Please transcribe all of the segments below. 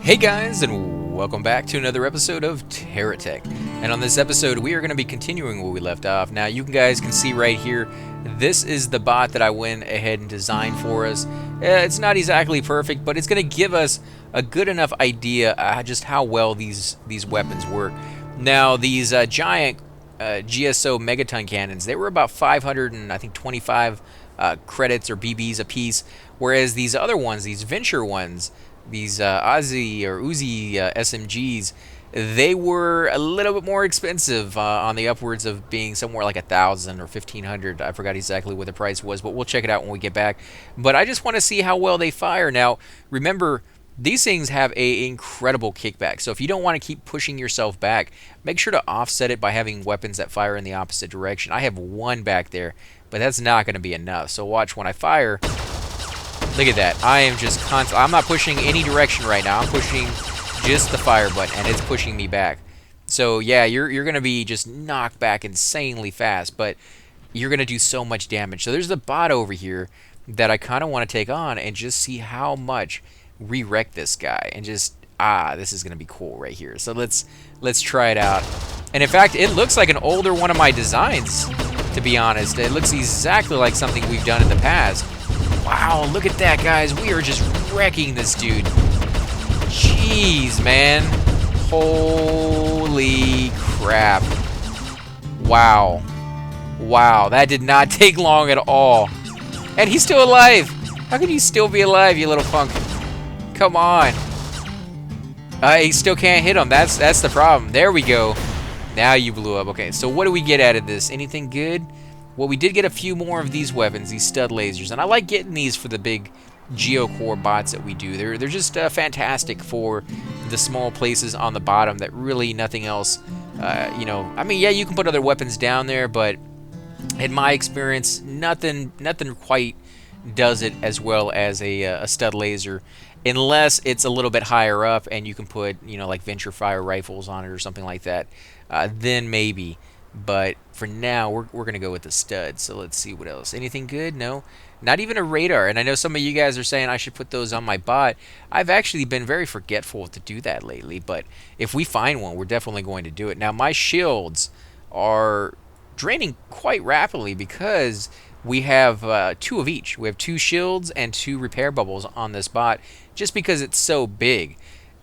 Hey guys, and welcome back to another episode of Terra Tech. And on this episode, we are going to be continuing where we left off. Now, you guys can see right here, this is the bot that I went ahead and designed for us. It's not exactly perfect, but it's going to give us a good enough idea just how well these weapons work. Now, these giant GSO megaton cannons, they were about 525 credits or BBs a piece, whereas these other ones, these venture ones, these Oozee or Oozee SMGs, they were a little bit more expensive, on the upwards of being somewhere like 1,000 or 1,500. I forgot exactly what the price was, but we'll check it out when we get back. But I just want to see how well they fire. Now, remember, these things have a incredible kickback. So if you don't want to keep pushing yourself back, make sure to offset it by having weapons that fire in the opposite direction. I have one back there, but that's not going to be enough. So watch when I fire. Look at that. I am just I'm not pushing any direction right now. I'm pushing just the fire button, and it's pushing me back. So yeah, you're going to be just knocked back insanely fast, but you're going to do so much damage. So there's the bot over here that I kind of want to take on and just see how much we wreck this guy. And just, this is going to be cool right here. So let's try it out. And in fact, it looks like an older one of my designs, to be honest. It looks exactly like something we've done in the past. Wow, look at that, guys. We are just wrecking this dude. Jeez, man. Holy crap. Wow. Wow, that did not take long at all. And he's still alive. How can you still be alive, you little punk? Come on. He still can't hit him. That's the problem. There we go. Now you blew up. Okay, so what do we get out of this? Anything good? Well, we did get a few more of these weapons, these stud lasers, and I like getting these for the big geocore bots that we do. They're just fantastic for the small places on the bottom that really nothing else, I mean, yeah, you can put other weapons down there, but in my experience, nothing quite does it as well as a stud laser, unless it's a little bit higher up and you can put, like venture fire rifles on it or something like that. Then maybe. But for now, we're going to go with the stud. So let's see what else. Anything good? No. Not even a radar. And I know some of you guys are saying I should put those on my bot. I've actually been very forgetful to do that lately. But if we find one, we're definitely going to do it. Now, my shields are draining quite rapidly because we have 2 of each. We have 2 shields and 2 repair bubbles on this bot just because it's so big.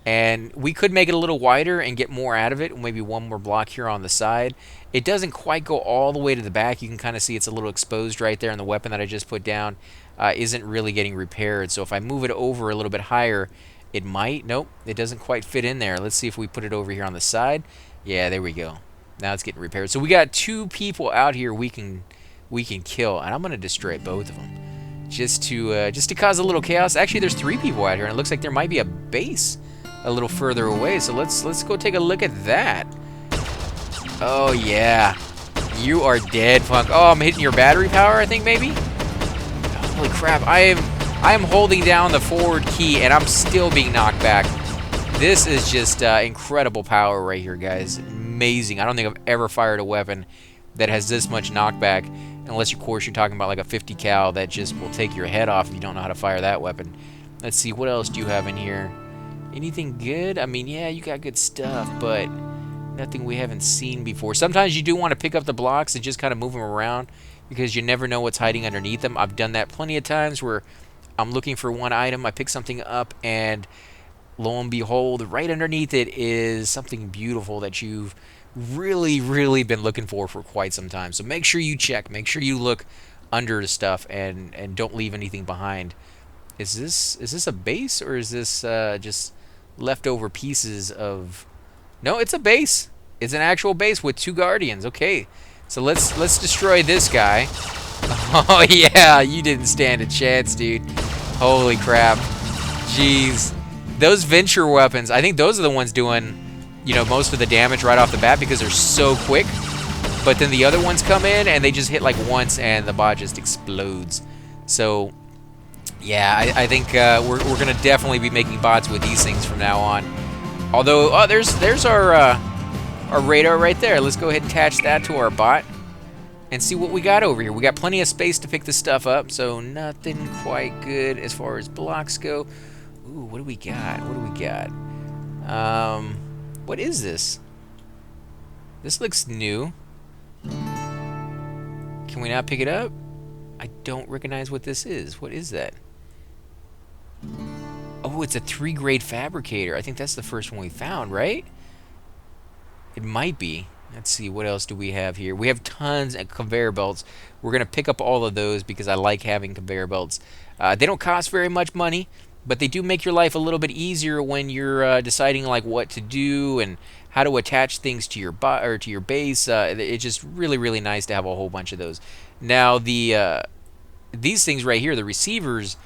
And we could make it a little wider and get more out of it. Maybe one more block here on the side. It doesn't quite go all the way to the back. You can kind of see it's a little exposed right there, and the weapon that I just put down isn't really getting repaired. So if I move it over a little bit higher, it might. Nope, it doesn't quite fit in there. Let's see if we put it over here on the side. Yeah, there we go. Now it's getting repaired. So we got 2 people out here we can kill, and I'm going to destroy both of them just to cause a little chaos. Actually, there's 3 people out here, and it looks like there might be a base a little further away. So let's go take a look at that. Oh yeah, you are dead, punk. Oh, I'm hitting your battery power, I think maybe. Holy crap! I am holding down the forward key and I'm still being knocked back. This is just incredible power right here, guys. Amazing. I don't think I've ever fired a weapon that has this much knockback, unless of course you're talking about like a 50 cal that just will take your head off if you don't know how to fire that weapon. Let's see, what else do you have in here? Anything good? I mean, yeah, you got good stuff, but nothing we haven't seen before. Sometimes you do want to pick up the blocks and just kind of move them around because you never know what's hiding underneath them. I've done that plenty of times where I'm looking for one item, I pick something up, and lo and behold, right underneath it is something beautiful that you've really, really been looking for quite some time. So make sure you check. Make sure you look under the stuff and don't leave anything behind. Is this a base, or is this just leftover pieces of... No, it's a base. It's an actual base with 2 guardians. Okay, so let's destroy this guy. Oh yeah, you didn't stand a chance, dude. Holy crap. Jeez. Those venture weapons, I think those are the ones doing, most of the damage right off the bat because they're so quick. But then the other ones come in and they just hit like once and the bot just explodes. So yeah, I think we're gonna definitely be making bots with these things from now on. Although, there's our radar right there. Let's go ahead and attach that to our bot and see what we got over here. We got plenty of space to pick this stuff up, so nothing quite good as far as blocks go. Ooh, what do we got? What do we got? What is this? This looks new. Can we not pick it up? I don't recognize what this is. What is that? Oh, it's a 3-grade fabricator. I think that's the first one we found, right? It might be. Let's see, what else do we have here? We have tons of conveyor belts. We're going to pick up all of those because I like having conveyor belts. They don't cost very much money, but they do make your life a little bit easier when you're deciding like what to do and how to attach things to your or to your base. It's just really, really nice to have a whole bunch of those. Now, these things right here, the receivers,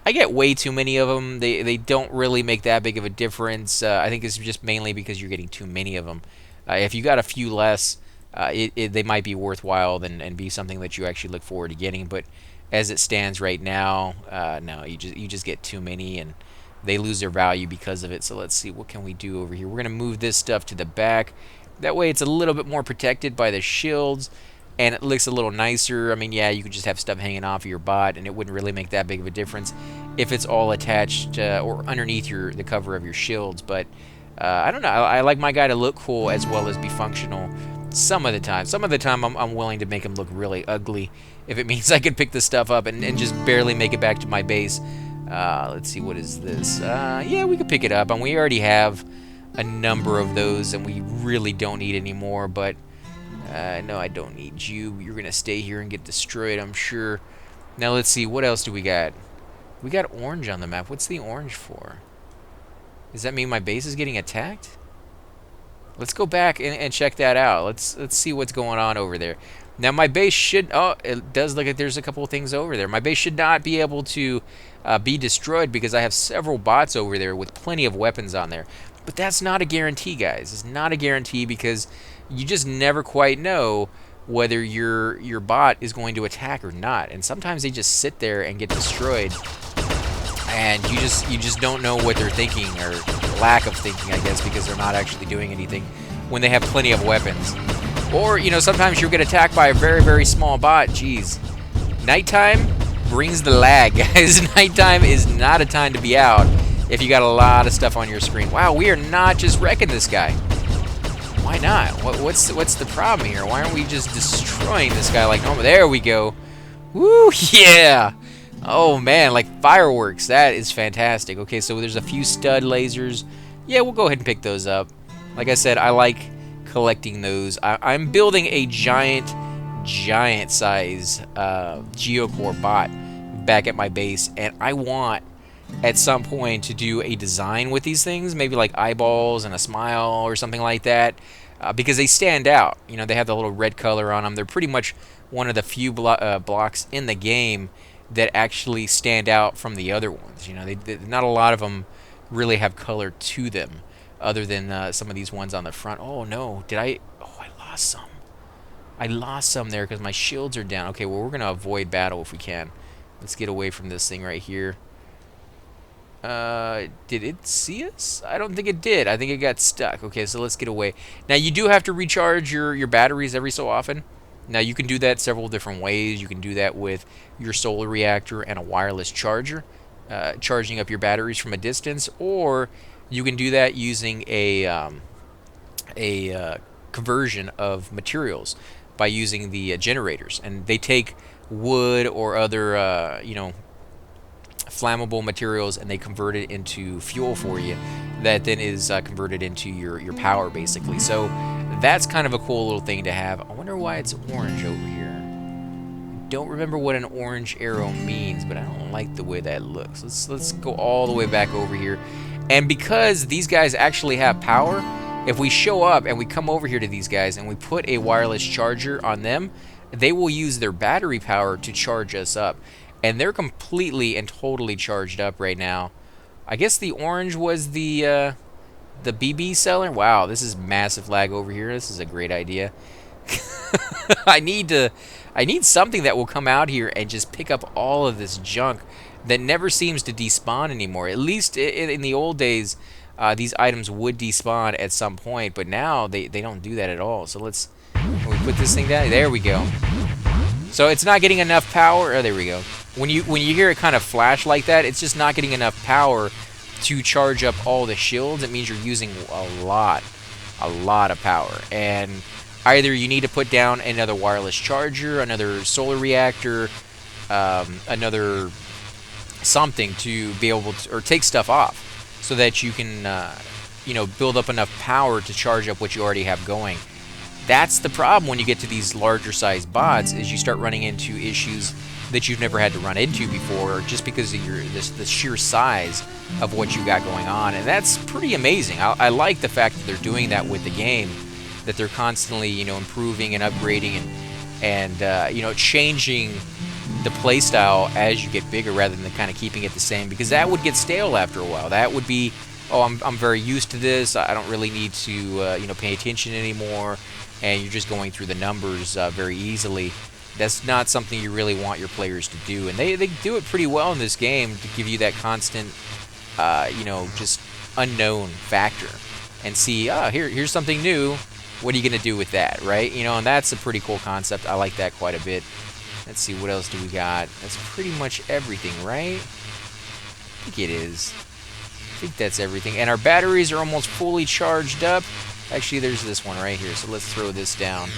I get way too many of them. They don't really make that big of a difference. I think it's just mainly because you're getting too many of them. If you got a few less, they might be worthwhile and be something that you actually look forward to getting. But as it stands right now, no, you just get too many and they lose their value because of it. So let's see, what can we do over here? We're gonna move this stuff to the back. That way, it's a little bit more protected by the shields. And it looks a little nicer. I mean, yeah, you could just have stuff hanging off of your bot, and it wouldn't really make that big of a difference if it's all attached or underneath the cover of your shields. But I don't know. I like my guy to look cool as well as be functional some of the time. Some of the time, I'm willing to make him look really ugly if it means I can pick this stuff up and just barely make it back to my base. Let's see, what is this? Yeah, we could pick it up, and we already have a number of those, and we really don't need any more, but... no, I don't need you. You're going to stay here and get destroyed, I'm sure. Now, let's see. What else do we got? We got orange on the map. What's the orange for? Does that mean my base is getting attacked? Let's go back and check that out. Let's see what's going on over there. Now, my base should... Oh, it does look like there's a couple of things over there. My base should not be able to be destroyed because I have several bots over there with plenty of weapons on there. But that's not a guarantee, guys. It's not a guarantee because... you just never quite know whether your bot is going to attack or not, and sometimes they just sit there and get destroyed, and you just don't know what they're thinking, or lack of thinking, I guess, because they're not actually doing anything when they have plenty of weapons. Or sometimes you'll get attacked by a very, very small bot. Jeez, nighttime brings the lag, guys. Nighttime is not a time to be out if you got a lot of stuff on your screen. Wow, we are not just wrecking this guy. Why not? What's the problem here? Why aren't we just destroying this guy like normal? There we go. Woo, yeah. Oh, man, like fireworks. That is fantastic. Okay, so there's a few stud lasers. Yeah, we'll go ahead and pick those up. Like I said, I like collecting those. I'm building a giant size geocore bot back at my base, and I want at some point to do a design with these things, maybe like eyeballs and a smile or something like that, because they stand out. They have the little red color on them. They're pretty much one of the few blocks in the game that actually stand out from the other ones. Not a lot of them really have color to them, other than some of these ones on the front. Oh no, I lost some. I lost some there because my shields are down. Okay, well, we're gonna avoid battle if we can. Let's get away from this thing right here. Did it see us? I don't think it did. I think it got stuck. Okay, so let's get away. Now, you do have to recharge your batteries every so often. Now, you can do that several different ways. You can do that with your solar reactor and a wireless charger, charging up your batteries from a distance, or you can do that using a conversion of materials by using the generators. And they take wood or other, flammable materials, and they convert it into fuel for you that then is converted into your power, basically. So that's kind of a cool little thing to have. I wonder why it's orange over here. Don't remember what an orange arrow means, but I don't like the way that looks. Let's go all the way back over here. And because these guys actually have power, if we show up and we come over here to these guys and we put a wireless charger on them, they will use their battery power to charge us up. And they're completely and totally charged up right now. I guess the orange was the BB seller. Wow, this is massive lag over here. This is a great idea. I need something that will come out here and just pick up all of this junk that never seems to despawn anymore. At least in the old days, these items would despawn at some point, but now they don't do that at all. So can we put this thing down? There we go. So it's not getting enough power. Oh, there we go. When you hear it kind of flash like that, it's just not getting enough power to charge up all the shields, it means you're using a lot of power. And either you need to put down another wireless charger, another solar reactor, another something to be able to, or take stuff off, so that you can, you know, build up enough power to charge up what you already have going. That's the problem when you get to these larger sized bots, is you start running into issues that you've never had to run into before, just because of the sheer size of what you got going on. And that's pretty amazing. I like the fact that they're doing that with the game, that they're constantly, you know, improving and upgrading and you know, changing the playstyle as you get bigger, rather than kind of keeping it the same, because that would get stale after a while. That would be, oh, I'm very used to this, I don't really need to you know, pay attention anymore, and you're just going through the numbers very easily. That's not something you really want your players to do, and they do it pretty well in this game, to give you that constant you know, just unknown factor, and see, here's something new, what are you gonna do with that, right? You know, and that's a pretty cool concept. I like that quite a bit. Let's see, what else do we got? That's pretty much everything, right? I think it is. I think that's everything. And our batteries are almost fully charged up. Actually, there's this one right here, so let's throw this down.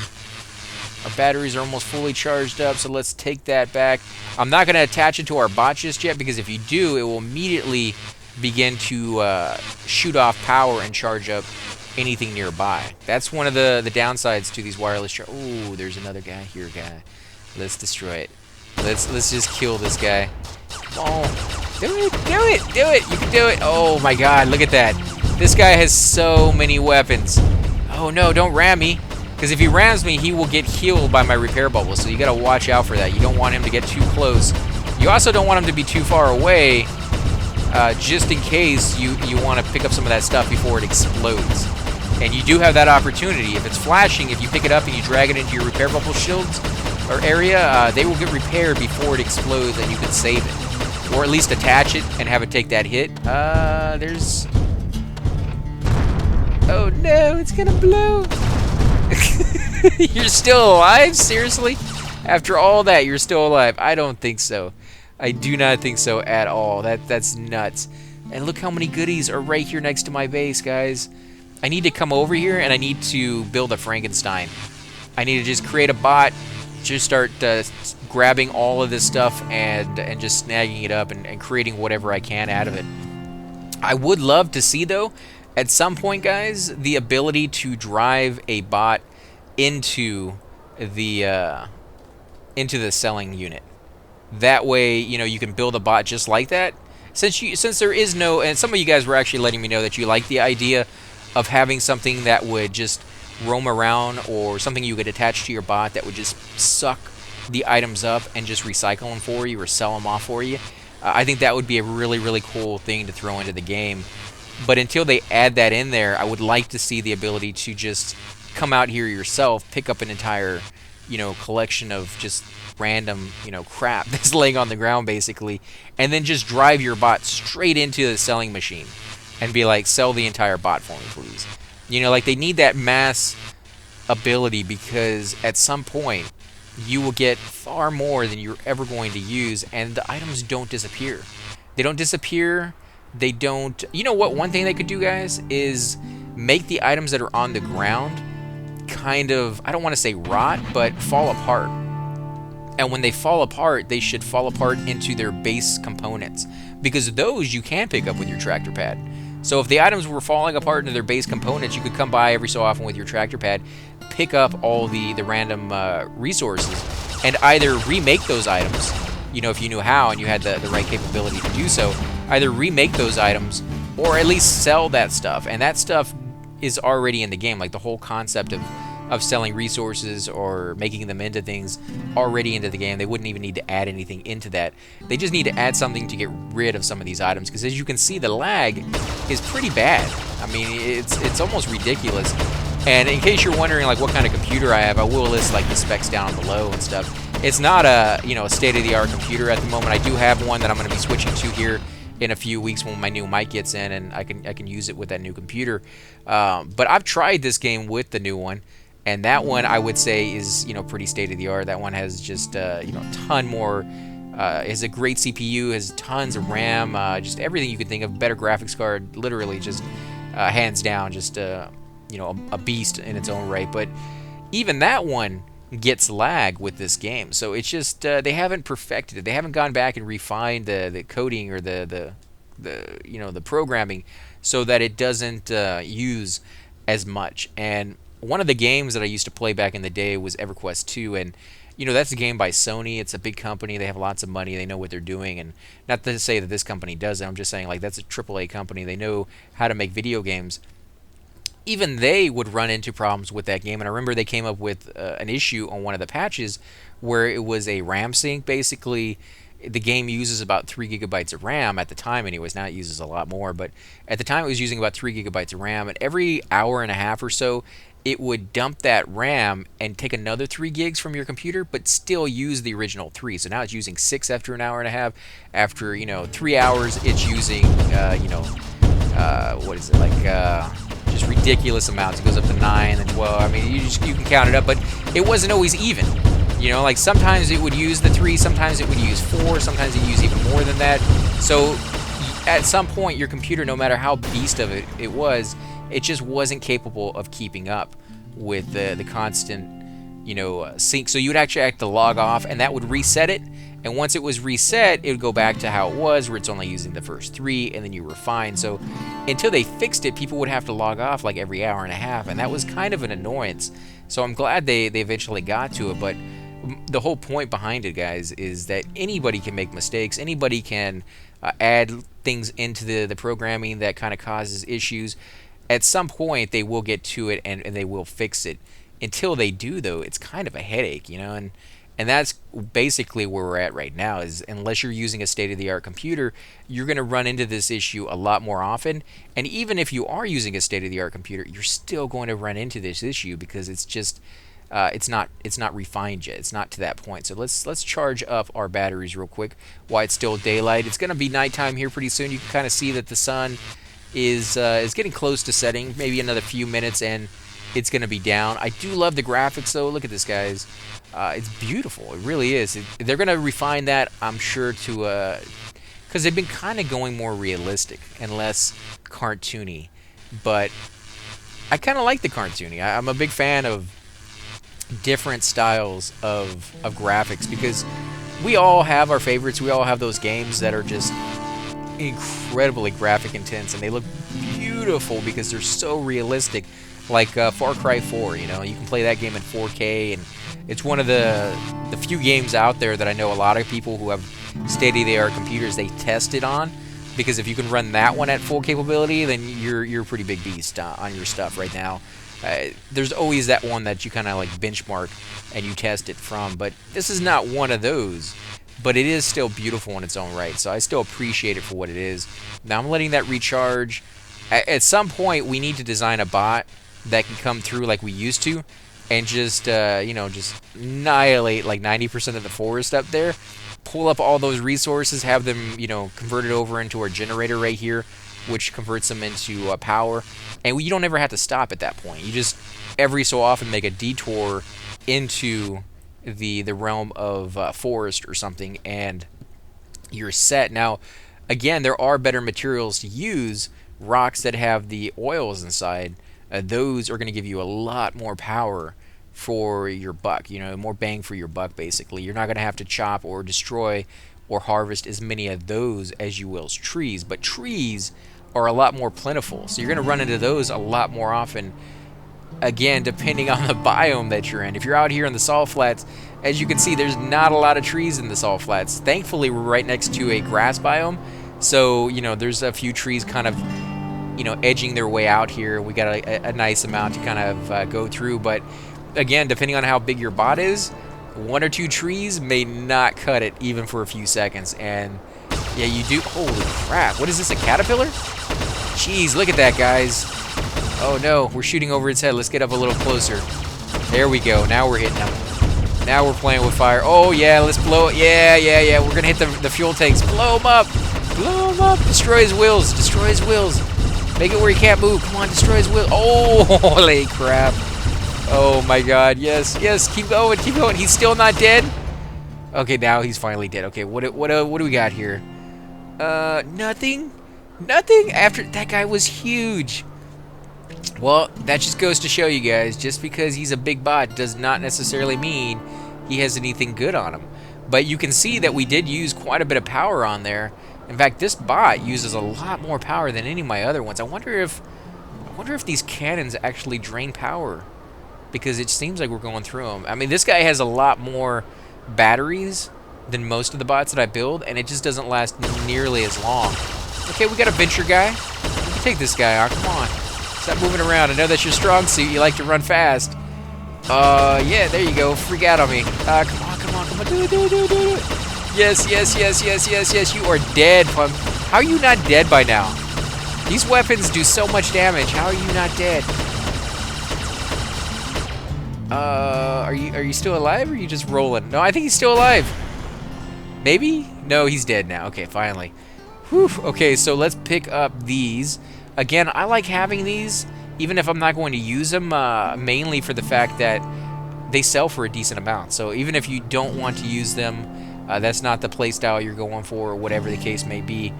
Our batteries are almost fully charged up, so let's take that back. I'm not going to attach it to our bot just yet, because if you do, it will immediately begin to shoot off power and charge up anything nearby. That's one of the downsides to these wireless chargers. Ooh, there's another guy here, guy. Let's destroy it. Let's just kill this guy. Come on. Do it, do it, do it. You can do it. Oh my god, look at that. This guy has so many weapons. Oh no, don't ram me. Because if he rams me, he will get healed by my repair bubble. So you gotta watch out for that. You don't want him to get too close. You also don't want him to be too far away, just in case you want to pick up some of that stuff before it explodes. And you do have that opportunity. If it's flashing, if you pick it up and you drag it into your repair bubble shields or area, they will get repaired before it explodes, and you can save it. Or at least attach it and have it take that hit. There's... Oh no, it's gonna blow. You're still alive? Seriously? After all that, you're still alive? I don't think so. I do not think so at all. That's nuts. And look how many goodies are right here next to my base, guys. I need to come over here, and I need to build a Frankenstein. I need to just create a bot, just start grabbing all of this stuff and just snagging it up and creating whatever I can out of it. I would love to see, though, at some point, guys, the ability to drive a bot into the selling unit. That way, you know, you can build a bot just like that. Since there is no, and some of you guys were actually letting me know that you like the idea of having something that would just roam around, or something you could attach to your bot that would just suck the items up and just recycle them for you or sell them off for you. I think that would be a really, really cool thing to throw into the game. But until they add that in there, I would like to see the ability to just come out here yourself, pick up an entire, you know, collection of just random, you know, crap that's laying on the ground basically, and then just drive your bot straight into the selling machine and be like, sell the entire bot for me, please. You know, like, they need that mass ability, because at some point you will get far more than you're ever going to use, and the items don't disappear. They don't disappear. They don't... You know what? One thing they could do, guys, is make the items that are on the ground kind of, I don't want to say rot, but fall apart. And when they fall apart, they should fall apart into their base components, because those you can pick up with your tractor pad. So if the items were falling apart into their base components, you could come by every so often with your tractor pad, pick up all the random resources, and either remake those items, you know, if you knew how and you had the right capability to do so, either remake those items or at least sell that stuff. And that stuff is already in the game, like the whole concept of selling resources or making them into things already into the game. They wouldn't even need to add anything into that. They just need to add something to get rid of some of these items, because as you can see, the lag is pretty bad. I mean, it's almost ridiculous. And in case you're wondering like what kind of computer I have, I will list like the specs down below and stuff. It's not a, you know, a state-of-the-art computer at the moment. I do have one that I'm going to be switching to here in a few weeks when my new mic gets in, and I can use it with that new computer. But I've tried this game with the new one, and that one I would say is, you know, pretty state-of-the-art. That one has just you know, a ton more It has a great CPU, has tons of RAM, just everything you could think of. Better graphics card, literally just hands down, just you know, a beast in its own right. But even that one gets lag with this game, so it's just they haven't perfected it. They haven't gone back and refined the coding or the you know, the programming so that it doesn't use as much. And one of the games that I used to play back in the day was EverQuest 2, and you know, that's a game by Sony. It's a big company. They have lots of money. They know what they're doing. And not to say that this company doesn't. I'm just saying, like, that's a AAA company. They know how to make video games. Even they would run into problems with that game. And I remember they came up with an issue on one of the patches where it was a RAM sink. Basically, the game uses about 3 gigabytes of RAM at the time anyways. Now it uses a lot more. But at the time, it was using about 3 gigabytes of RAM. And every hour and a half or so, it would dump that RAM and take another 3 gigs from your computer, but still use the original 3. So now it's using 6 after an hour and a half. After, you know, 3 hours, it's using, you know, what is it, like, just ridiculous amounts. It goes up to 9 and 12. I mean, you can count it up, but it wasn't always even. You know, like sometimes it would use the 3, sometimes it would use 4, sometimes it would use even more than that. So at some point, your computer, no matter how beast of it was, it just wasn't capable of keeping up with the constant, you know, sync. So you would actually have to log off, and that would reset it. And once it was reset, it would go back to how it was, where it's only using the first 3, and then you refine. So until they fixed it, people would have to log off like every hour and a half, and that was kind of an annoyance. So I'm glad they eventually got to it. But the whole point behind it, guys, is that anybody can make mistakes. Anybody can add things into the programming that kind of causes issues. At some point, they will get to it and they will fix it. Until they do, though, it's kind of a headache, you know, and that's basically where we're at right now. Is unless you're using a state-of-the-art computer, you're going to run into this issue a lot more often. And even if you are using a state-of-the-art computer, you're still going to run into this issue because it's just it's not refined yet. It's not to that point. So let's charge up our batteries real quick while it's still daylight. It's going to be nighttime here pretty soon. You can kind of see that the sun is getting close to setting. Maybe another few minutes and it's going to be down. I do love the graphics though. Look at this, guys. It's beautiful. It really is. They're going to refine that, I'm sure, to because they've been kind of going more realistic and less cartoony. But I kind of like the cartoony. I'm a big fan of different styles of graphics because we all have our favorites. We all have those games that are just incredibly graphic intense and they look beautiful because they're so realistic, like Far Cry 4. You know, you can play that game in 4K, and it's one of the few games out there that I know a lot of people who have state-of-the-art computers, they test it on, because if you can run that one at full capability, then you're a pretty big beast on your stuff right now. There's always that one that you kind of like benchmark and you test it from, but this is not one of those. But it is still beautiful in its own right, so I still appreciate it for what it is. Now I'm letting that recharge. At some point, we need to design a bot that can come through like we used to, and just you know, just annihilate like 90% of the forest up there. Pull up all those resources, have them, you know, converted over into our generator right here, which converts them into power, and you don't ever have to stop at that point. You just every so often make a detour into the realm of forest or something, and you're set. Now, again, there are better materials to use. Rocks that have the oils inside, those are going to give you a lot more power for your buck. You know, more bang for your buck. Basically, you're not going to have to chop or destroy or harvest as many of those as you will trees. But trees are a lot more plentiful, so you're going to run into those a lot more often. Again, depending on the biome that you're in. If you're out here in the salt flats, as you can see, there's not a lot of trees in the salt flats. Thankfully, we're right next to a grass biome, so you know, there's a few trees kind of, you know, edging their way out here. We got a nice amount to kind of go through. But again, depending on how big your bot is, 1 or 2 trees may not cut it even for a few seconds. And yeah, you do. Holy crap! What is this? A caterpillar? Jeez, look at that, guys. Oh no, we're shooting over its head. Let's get up a little closer. There we go. Now we're hitting him. Now we're playing with fire. Oh yeah, let's blow it. Yeah. We're gonna hit the fuel tanks. Blow him up. Blow him up. Destroy his wheels. Destroy his wheels. Make it where he can't move. Come on, destroy his wheels. Oh, holy crap. Oh my god. Yes. Keep going. He's still not dead. Okay, now he's finally dead. Okay, what do we got here? Nothing? Nothing? After that guy was huge. Well, that just goes to show you guys, just because he's a big bot does not necessarily mean he has anything good on him. But you can see that we did use quite a bit of power on there. In fact, this bot uses a lot more power than any of my other ones. I wonder if these cannons actually drain power, because it seems like we're going through them. I mean, this guy has a lot more batteries than most of the bots that I build, and it just doesn't last nearly as long. Okay, we got a venture guy. We can take this guy on. Come on. Stop moving around. I know that's your strong suit. You like to run fast. Yeah, there you go. Freak out on me. Come on. Do it. Yes. You are dead, punk. How are you not dead by now? These weapons do so much damage. How are you not dead? Are you still alive, or are you just rolling? No, I think he's still alive. Maybe? No, he's dead now. Okay, finally. Whew. Okay, so let's pick up these. Again, I like having these, even if I'm not going to use them, mainly for the fact that they sell for a decent amount. So even if you don't want to use them, that's not the playstyle you're going for, or whatever the case may be,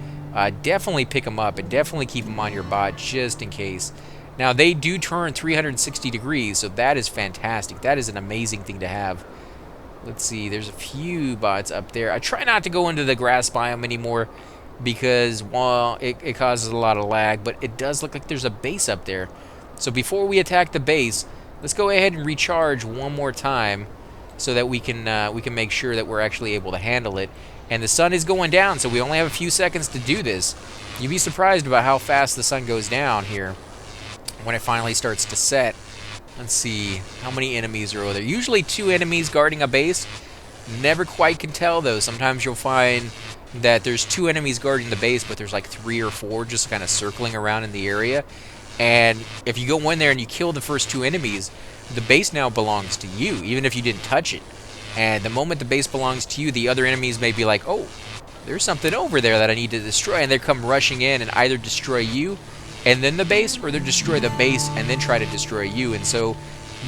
definitely pick them up and definitely keep them on your bot just in case. Now, they do turn 360 degrees, so that is fantastic. That is an amazing thing to have. Let's see, there's a few bots up there. I try not to go into the grass biome anymore because, well, it causes a lot of lag, but it does look like there's a base up there. So before we attack the base, let's go ahead and recharge one more time so that we can make sure that we're actually able to handle it. And the sun is going down, so we only have a few seconds to do this. You'd be surprised about how fast the sun goes down here when it finally starts to set. Let's see, how many enemies are over there? Usually 2 enemies guarding a base. Never quite can tell, though. Sometimes you'll find that there's 2 enemies guarding the base, but there's like 3 or 4 just kind of circling around in the area. And if you go in there and you kill the first 2 enemies, the base now belongs to you, even if you didn't touch it. And the moment the base belongs to you, the other enemies may be like, oh, there's something over there that I need to destroy, and they come rushing in and either destroy you and then the base, or they destroy the base and then try to destroy you. And so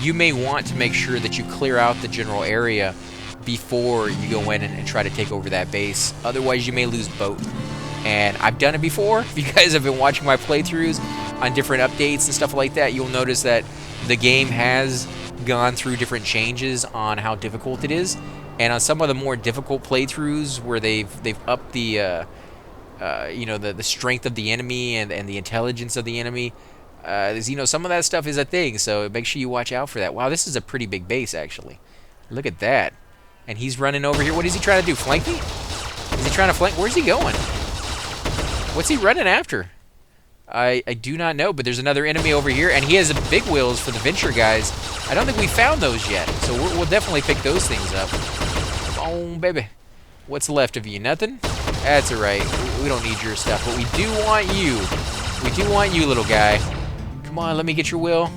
you may want to make sure that you clear out the general area before you go in and try to take over that base. Otherwise, you may lose both. And I've done it before. If you guys have been watching my playthroughs on different updates and stuff like that, you'll notice that the game has gone through different changes on how difficult it is. And on some of the more difficult playthroughs where they've upped the the strength of the enemy and the intelligence of the enemy, some of that stuff is a thing, so make sure you watch out for that. Wow, this is a pretty big base, actually. Look at that. And he's running over here. What is he trying to do, flank me? Is he trying to flank? Where's he going? What's he running after? I do not know, but there's another enemy over here, and he has big wheels for the venture guys. I don't think we found those yet, so we'll definitely pick those things up. Come on, baby. What's left of you? Nothing? That's alright. We don't need your stuff, but we do want you. We do want you, little guy. Come on, let me get your wheel.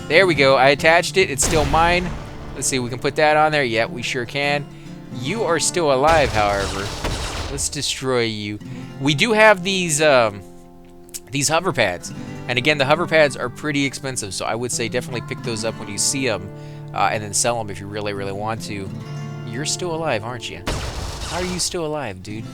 There we go. I attached it. It's still mine. Let's see, we can put that on there. Yeah, we sure can. You are still alive, however. Let's destroy you. We do have these hover pads. And again, the hover pads are pretty expensive, so I would say definitely pick those up when you see them, and then sell them if you really, really want to. You're still alive, aren't you? How are you still alive, dude?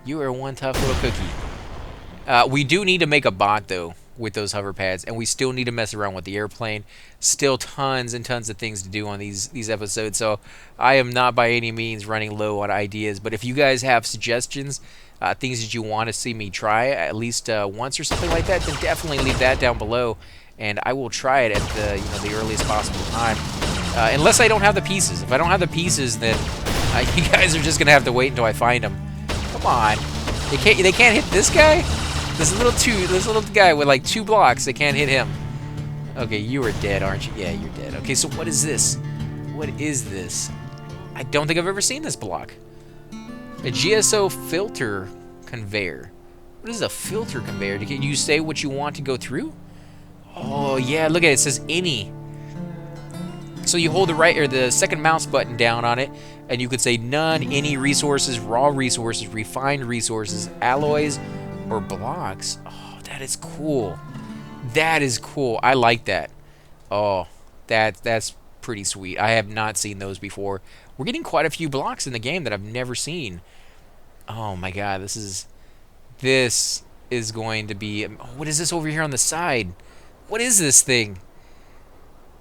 You are one tough little cookie. We do need to make a bot, though, with those hover pads, and we still need to mess around with the airplane. Still tons and tons of things to do on these episodes, so I am not by any means running low on ideas. But if you guys have suggestions, things that you want to see me try at least once or something like that, then definitely leave that down below, and I will try it at the earliest possible time. Unless I don't have the pieces. If I don't have the pieces, then you guys are just gonna have to wait until I find them. Come on, they can't hit this guy. This little guy with like 2 blocks. They can't hit him. Okay, you are dead, aren't you? Yeah, you're dead. Okay, so what is this? What is this? I don't think I've ever seen this block. A GSO filter conveyor. What is a filter conveyor? Can you say what you want to go through? Oh yeah, look at it. It says any. So you hold the second mouse button down on it, and you could say none, any resources, raw resources, refined resources, alloys, or blocks. Oh, that is cool. That is cool. I like that. Oh, that's pretty sweet. I have not seen those before. We're getting quite a few blocks in the game that I've never seen. Oh my god, this is going to be... what is this over here on the side? What is this thing?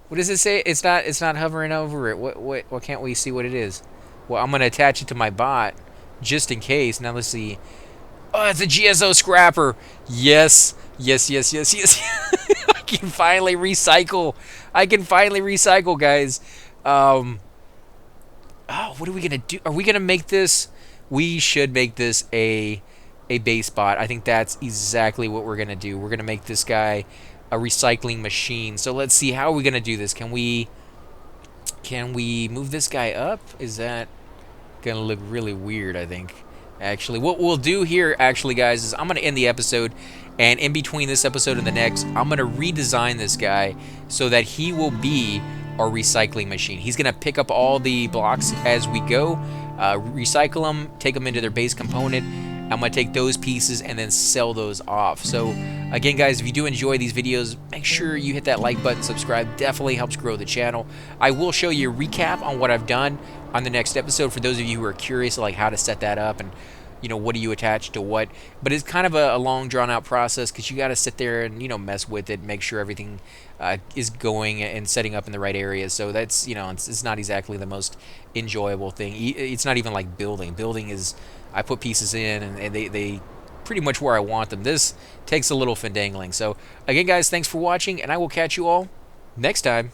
What does it say? It's not hovering over it. What can't we see what it is? Well, I'm going to attach it to my bot just in case. Now let's see. Oh, it's a GSO scrapper. Yes. Yes, yes, yes, yes. I can finally recycle. I can finally recycle, guys. Oh, what are we going to do? Are we going to make this? We should make this a base bot. I think that's exactly what we're going to do. We're going to make this guy a recycling machine. So let's see, how are we going to do this? Can we move this guy up? Is that going to look really weird, I think. Actually, what we'll do here, actually, guys, is I'm going to end the episode, and in between this episode and the next, I'm going to redesign this guy so that he will be our recycling machine. He's going to pick up all the blocks as we go, recycle them, take them into their base component. I'm going to take those pieces and then sell those off. So, again, guys, if you do enjoy these videos, make sure you hit that like button, subscribe. Definitely helps grow the channel. I will show you a recap on what I've done on the next episode for those of you who are curious, like how to set that up and, you know, what do you attach to what. But it's kind of a long, drawn-out process because you got to sit there and, you know, mess with it, make sure everything is going and setting up in the right areas. So that's, you know, it's not exactly the most enjoyable thing. It's not even like building. Building is... I put pieces in, and they pretty much where I want them. This takes a little findangling. So, again, guys, thanks for watching, and I will catch you all next time.